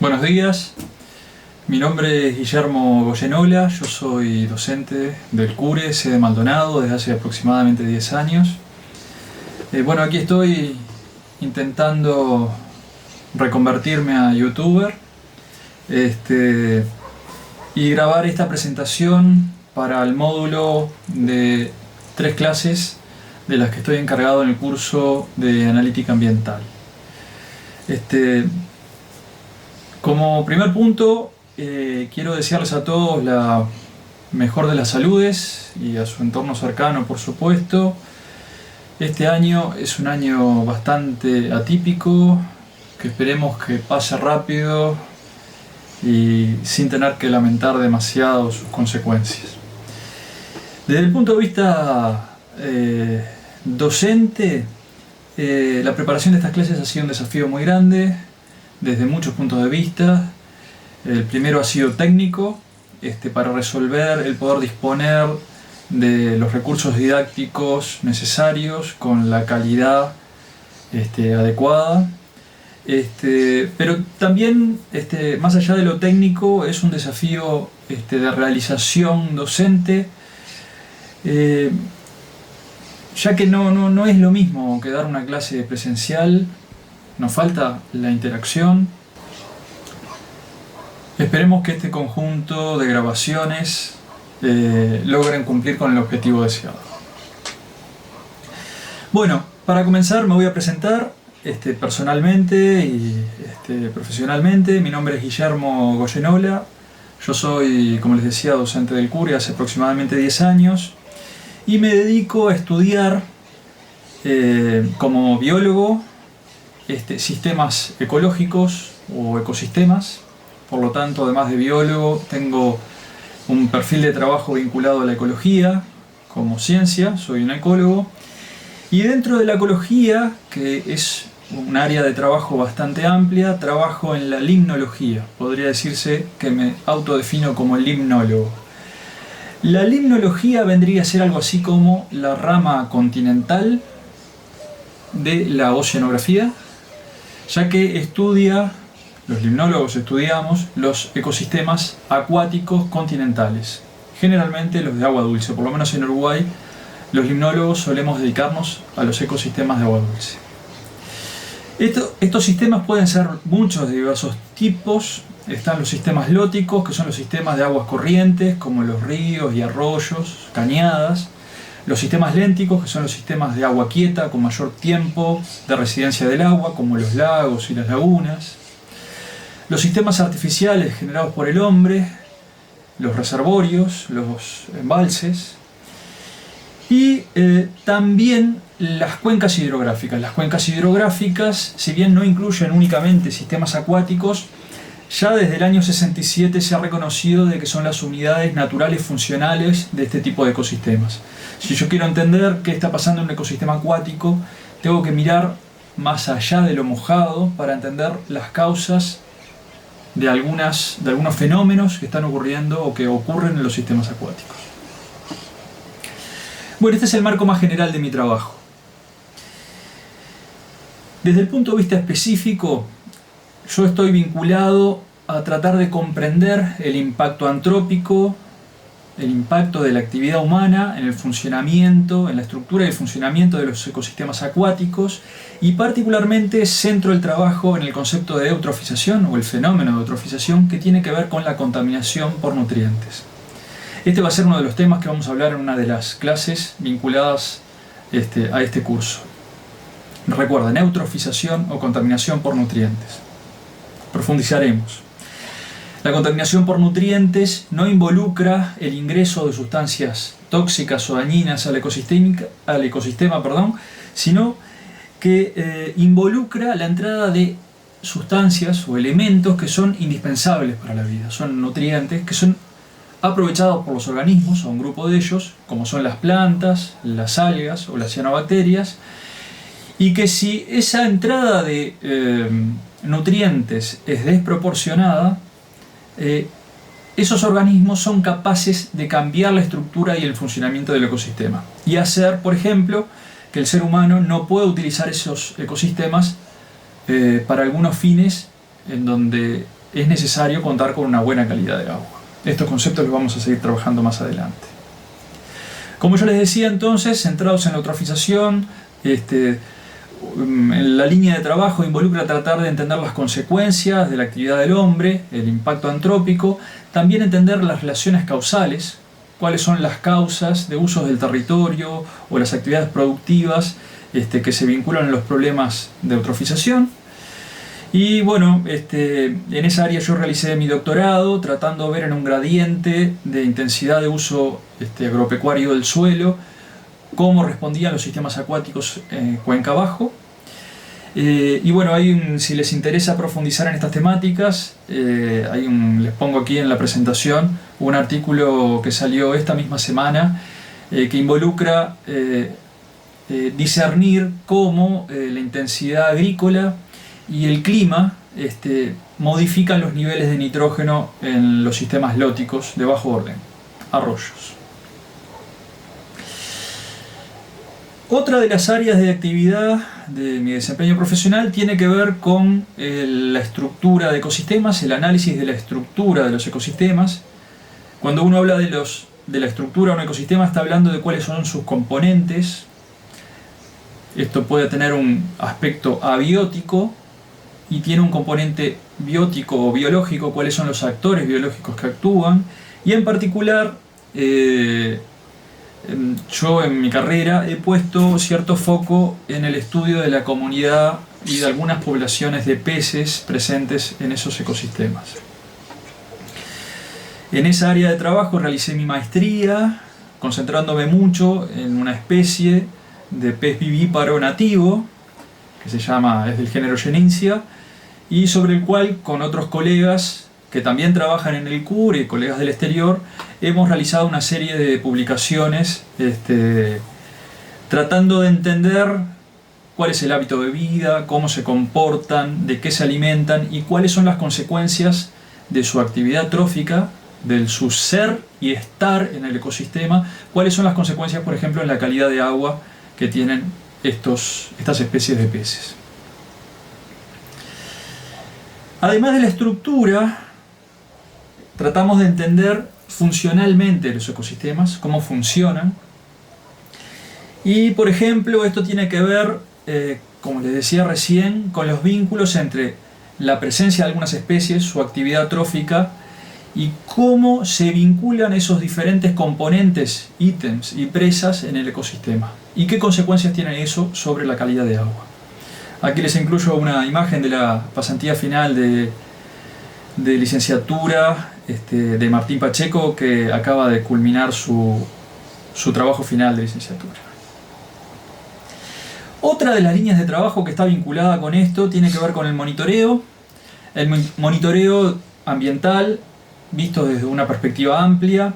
Buenos días, mi nombre es Guillermo Goyenola, yo soy docente del CURE, sede Maldonado, desde hace aproximadamente 10 años. Bueno, aquí estoy intentando reconvertirme a youtuber y grabar esta presentación para el módulo de 3 clases de las que estoy encargado en el curso de analítica ambiental. Como primer punto, quiero desearles a todos la mejor de las saludes y a su entorno cercano, por supuesto. Este año es un año bastante atípico, que esperemos que pase rápido y sin tener que lamentar demasiado sus consecuencias. Desde el punto de vista docente, la preparación de estas clases ha sido un desafío muy grande, desde muchos puntos de vista. El primero ha sido técnico, para resolver el poder disponer de los recursos didácticos necesarios con la calidad adecuada. Pero también, más allá de lo técnico, es un desafío de realización docente, ya que no es lo mismo que dar una clase presencial. Nos falta la interacción. Esperemos que este conjunto de grabaciones logren cumplir con el objetivo deseado. Bueno, para comenzar me voy a presentar personalmente y profesionalmente. Mi nombre es Guillermo Goyenola. Yo soy, como les decía, docente del CURE hace aproximadamente 10 años y me dedico a estudiar como biólogo sistemas ecológicos o ecosistemas. Por lo tanto, además de biólogo, tengo un perfil de trabajo vinculado a la ecología como ciencia, soy un ecólogo. Y dentro de la ecología, que es un área de trabajo bastante amplia, trabajo en la limnología. Podría decirse que me autodefino como limnólogo. La limnología vendría a ser algo así como la rama continental de la oceanografía, ya que los limnólogos estudiamos los ecosistemas acuáticos continentales, generalmente los de agua dulce. Por lo menos en Uruguay, los limnólogos solemos dedicarnos a los ecosistemas de agua dulce. Estos sistemas pueden ser muchos, de diversos tipos. Están los sistemas lóticos, que son los sistemas de aguas corrientes, como los ríos y arroyos, cañadas. Los sistemas lénticos, que son los sistemas de agua quieta con mayor tiempo de residencia del agua, como los lagos y las lagunas. Los sistemas artificiales generados por el hombre, los reservorios, los embalses. Y también las cuencas hidrográficas. Las cuencas hidrográficas, si bien no incluyen únicamente sistemas acuáticos, ya desde el año 67 se ha reconocido de que son las unidades naturales funcionales de este tipo de ecosistemas. Si yo quiero entender qué está pasando en un ecosistema acuático, tengo que mirar más allá de lo mojado para entender las causas de algunos fenómenos que están ocurriendo o que ocurren en los sistemas acuáticos. Bueno, este es el marco más general de mi trabajo. Desde el punto de vista específico, yo estoy vinculado a tratar de comprender el impacto antrópico, el impacto de la actividad humana en el funcionamiento, en la estructura y el funcionamiento de los ecosistemas acuáticos, y particularmente centro el trabajo en el concepto de eutrofización o el fenómeno de eutrofización, que tiene que ver con la contaminación por nutrientes. Este va a ser uno de los temas que vamos a hablar en una de las clases vinculadas a este curso. Recuerden, eutrofización o contaminación por nutrientes. Profundizaremos. La contaminación por nutrientes no involucra el ingreso de sustancias tóxicas o dañinas al ecosistema, sino que involucra la entrada de sustancias o elementos que son indispensables para la vida. Son nutrientes que son aprovechados por los organismos, o un grupo de ellos, como son las plantas, las algas o las cianobacterias, y que si esa entrada de nutrientes es desproporcionada, esos organismos son capaces de cambiar la estructura y el funcionamiento del ecosistema y hacer, por ejemplo, que el ser humano no pueda utilizar esos ecosistemas para algunos fines en donde es necesario contar con una buena calidad de agua. Estos conceptos los vamos a seguir trabajando más adelante. Como yo les decía entonces, centrados en la eutrofización, en la línea de trabajo involucra tratar de entender las consecuencias de la actividad del hombre, el impacto antrópico, también entender las relaciones causales, cuáles son las causas de usos del territorio o las actividades productivas que se vinculan a los problemas de eutrofización. Y bueno, en esa área yo realicé mi doctorado tratando de ver en un gradiente de intensidad de uso agropecuario del suelo cómo respondían los sistemas acuáticos cuenca abajo. Y bueno, si les interesa profundizar en estas temáticas, les pongo aquí en la presentación un artículo que salió esta misma semana que involucra discernir cómo la intensidad agrícola y el clima modifican los niveles de nitrógeno en los sistemas lóticos de bajo orden, arroyos. Otra de las áreas de actividad de mi desempeño profesional tiene que ver con la estructura de ecosistemas, el análisis de la estructura de los ecosistemas. Cuando uno habla de la estructura de un ecosistema, está hablando de cuáles son sus componentes. Esto puede tener un aspecto abiótico y tiene un componente biótico o biológico, cuáles son los actores biológicos que actúan. Y en particular, yo en mi carrera he puesto cierto foco en el estudio de la comunidad y de algunas poblaciones de peces presentes en esos ecosistemas. En esa área de trabajo realicé mi maestría, concentrándome mucho en una especie de pez vivíparo nativo, que es del género Geninsia, y sobre el cual con otros colegas que también trabajan en el CUR y colegas del exterior, hemos realizado una serie de publicaciones tratando de entender cuál es el hábito de vida, cómo se comportan, de qué se alimentan y cuáles son las consecuencias de su actividad trófica, de su ser y estar en el ecosistema, cuáles son las consecuencias, por ejemplo, en la calidad de agua que tienen estas especies de peces. Además de la estructura, tratamos de entender funcionalmente los ecosistemas, cómo funcionan. Y, por ejemplo, esto tiene que ver, como les decía recién, con los vínculos entre la presencia de algunas especies, su actividad trófica, y cómo se vinculan esos diferentes componentes, ítems y presas en el ecosistema. Y qué consecuencias tiene eso sobre la calidad de agua. Aquí les incluyo una imagen de la pasantía final de licenciatura de Martín Pacheco, que acaba de culminar su trabajo final de licenciatura. Otra de las líneas de trabajo que está vinculada con esto tiene que ver con el monitoreo ambiental visto desde una perspectiva amplia.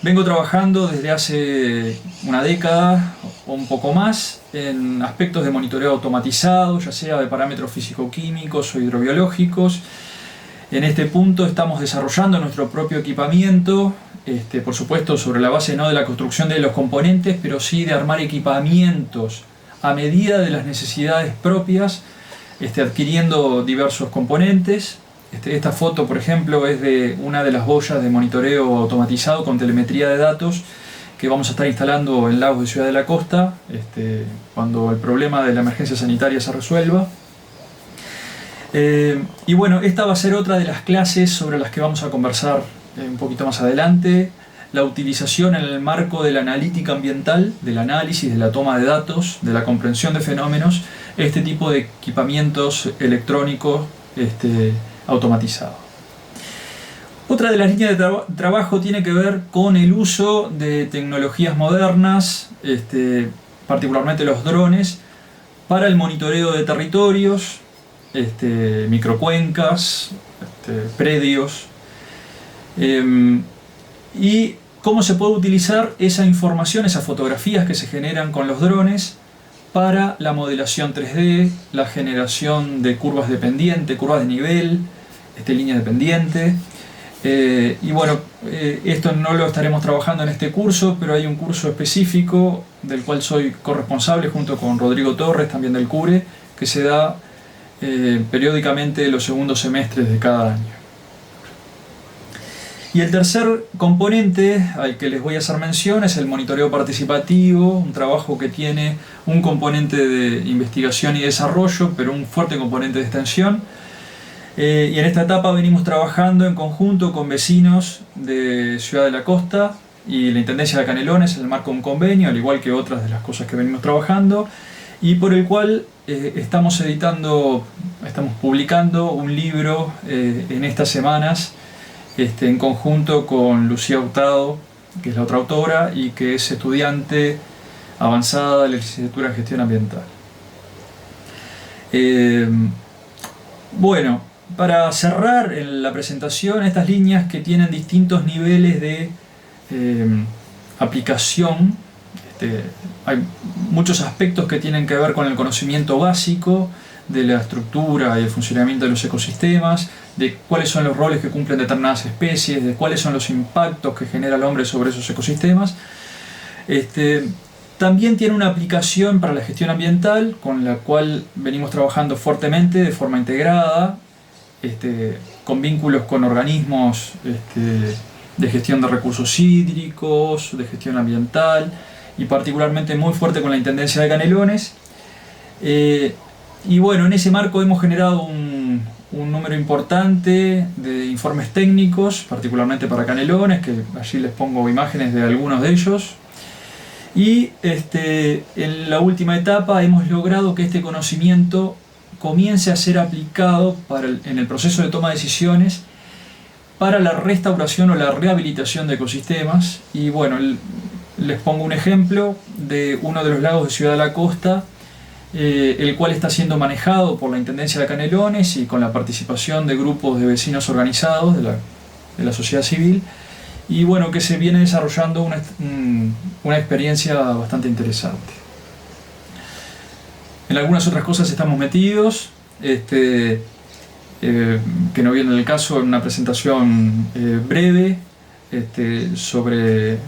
Vengo trabajando desde hace una década o un poco más en aspectos de monitoreo automatizado, ya sea de parámetros físico-químicos o hidrobiológicos. En este punto estamos desarrollando nuestro propio equipamiento, por supuesto sobre la base no de la construcción de los componentes, pero sí de armar equipamientos a medida de las necesidades propias, adquiriendo diversos componentes. Esta foto, por ejemplo, es de una de las boyas de monitoreo automatizado con telemetría de datos que vamos a estar instalando en Lagos de Ciudad de la Costa cuando el problema de la emergencia sanitaria se resuelva. Y bueno, esta va a ser otra de las clases sobre las que vamos a conversar un poquito más adelante. La utilización en el marco de la analítica ambiental, del análisis, de la toma de datos, de la comprensión de fenómenos, este tipo de equipamientos electrónicos automatizado. Otra de las líneas de trabajo tiene que ver con el uso de tecnologías modernas, particularmente los drones, para el monitoreo de territorios, microcuencas, predios, y cómo se puede utilizar esa información, esas fotografías que se generan con los drones para la modelación 3D, la generación de curvas de pendiente, curvas de nivel, línea de pendiente. Y bueno, esto no lo estaremos trabajando en este curso, pero hay un curso específico del cual soy corresponsable junto con Rodrigo Torres, también del CURE, que se da periódicamente los segundos semestres de cada año. Y el tercer componente al que les voy a hacer mención es el monitoreo participativo, un trabajo que tiene un componente de investigación y desarrollo, pero un fuerte componente de extensión. Y en esta etapa venimos trabajando en conjunto con vecinos de Ciudad de la Costa y la Intendencia de Canelones en el marco de un convenio, al igual que otras de las cosas que venimos trabajando, y por el cual estamos publicando un libro en estas semanas en conjunto con Lucía Hurtado, que es la otra autora y que es estudiante avanzada de la licenciatura en Gestión Ambiental. Bueno, para cerrar en la presentación, estas líneas que tienen distintos niveles de aplicación, hay muchos aspectos que tienen que ver con el conocimiento básico de la estructura y el funcionamiento de los ecosistemas, de cuáles son los roles que cumplen determinadas especies, de cuáles son los impactos que genera el hombre sobre esos ecosistemas. También tiene una aplicación para la gestión ambiental, con la cual venimos trabajando fuertemente de forma integrada, con vínculos con organismos de gestión de recursos hídricos, de gestión ambiental, y particularmente muy fuerte con la Intendencia de Canelones. Y bueno, en ese marco hemos generado un número importante de informes técnicos, particularmente para Canelones, que allí les pongo imágenes de algunos de ellos. Y en la última etapa hemos logrado que este conocimiento comience a ser aplicado en el proceso de toma de decisiones para la restauración o la rehabilitación de ecosistemas. Y bueno, les pongo un ejemplo de uno de los lagos de Ciudad de la Costa, el cual está siendo manejado por la Intendencia de Canelones y con la participación de grupos de vecinos organizados de la sociedad civil, y bueno, que se viene desarrollando una experiencia bastante interesante. En algunas otras cosas estamos metidos, que no viene el caso, en una presentación breve sobre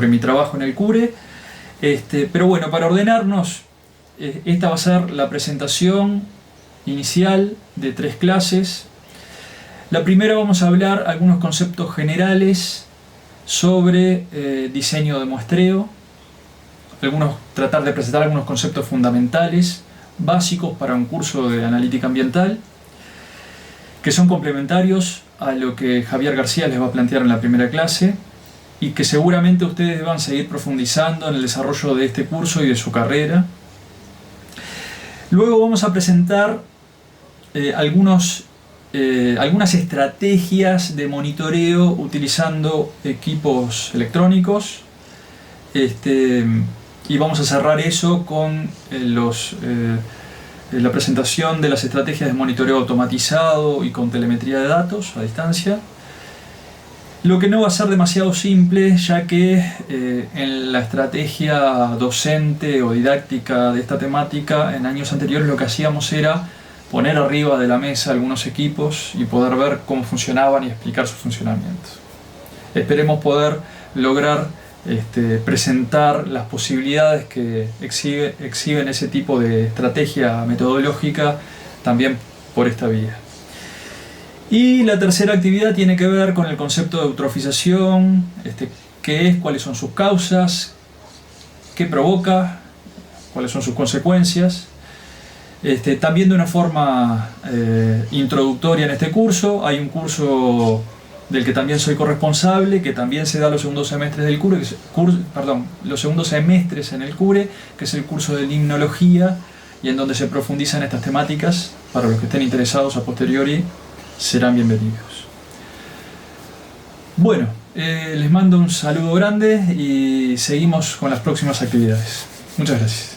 mi trabajo en el CURE, pero bueno, para ordenarnos, esta va a ser la presentación inicial de 3 clases. La primera vamos a hablar algunos conceptos generales sobre diseño de muestreo, tratar de presentar algunos conceptos fundamentales, básicos para un curso de analítica ambiental, que son complementarios a lo que Javier García les va a plantear en la primera clase y que seguramente ustedes van a seguir profundizando en el desarrollo de este curso y de su carrera. Luego vamos a presentar algunas estrategias de monitoreo utilizando equipos electrónicos, y vamos a cerrar eso con la presentación de las estrategias de monitoreo automatizado y con telemetría de datos a distancia. Lo que no va a ser demasiado simple, ya que en la estrategia docente o didáctica de esta temática, en años anteriores lo que hacíamos era poner arriba de la mesa algunos equipos y poder ver cómo funcionaban y explicar su funcionamiento. Esperemos poder lograr presentar las posibilidades que exhiben ese tipo de estrategia metodológica también por esta vía. Y la tercera actividad tiene que ver con el concepto de eutrofización, qué es, cuáles son sus causas, qué provoca, cuáles son sus consecuencias. También de una forma introductoria en este curso, hay un curso del que también soy corresponsable, que también se da los segundos semestres del CURE, los segundos semestres en el CURE, que es el curso de limnología, y en donde se profundizan estas temáticas. Para los que estén interesados a posteriori, serán bienvenidos. Bueno, les mando un saludo grande y seguimos con las próximas actividades. Muchas gracias.